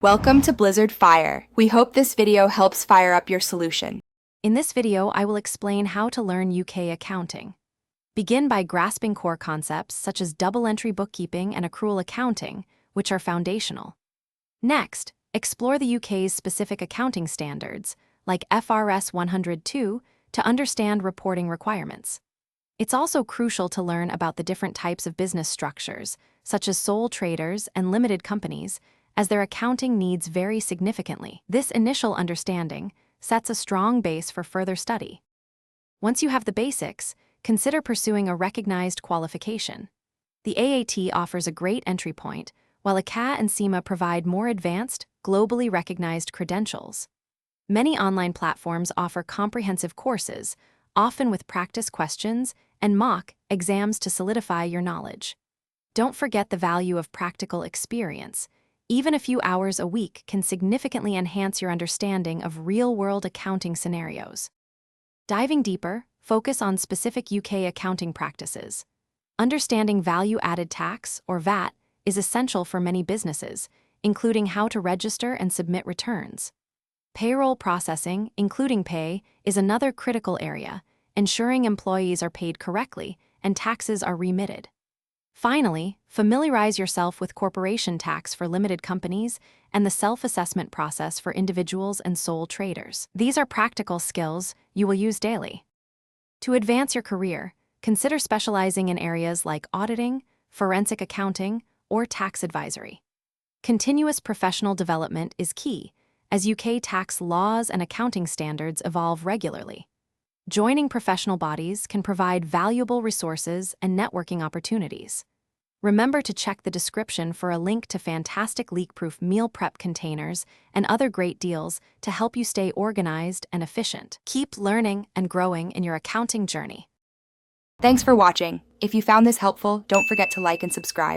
Welcome to Blizzard Fire. We hope this video helps fire up your solution. In this video, I will explain how to learn UK accounting. Begin by grasping core concepts such as double-entry bookkeeping and accrual accounting, which are foundational. Next, explore the UK's specific accounting standards, like FRS 102, to understand reporting requirements. It's also crucial to learn about the different types of business structures, such as sole traders and limited companies, as their accounting needs vary significantly. This initial understanding sets a strong base for further study. Once you have the basics, consider pursuing a recognized qualification. The AAT offers a great entry point, while ACCA and CIMA provide more advanced, globally recognized credentials. Many online platforms offer comprehensive courses, often with practice questions and mock exams to solidify your knowledge. Don't forget the value of practical experience. Even a few hours a week can significantly enhance your understanding of real-world accounting scenarios. Diving deeper, focus on specific UK accounting practices. Understanding value-added tax, or VAT, is essential for many businesses, including how to register and submit returns. Payroll processing, including pay, is another critical area, ensuring employees are paid correctly and taxes are remitted. Finally, familiarize yourself with corporation tax for limited companies and the self-assessment process for individuals and sole traders. These are practical skills you will use daily. To advance your career, consider specializing in areas like auditing, forensic accounting, or tax advisory. Continuous professional development is key, as UK tax laws and accounting standards evolve regularly. Joining professional bodies can provide valuable resources and networking opportunities. Remember to check the description for a link to fantastic leak-proof meal prep containers and other great deals to help you stay organized and efficient. Keep learning and growing in your accounting journey. Thanks for watching. If you found this helpful, don't forget to like and subscribe.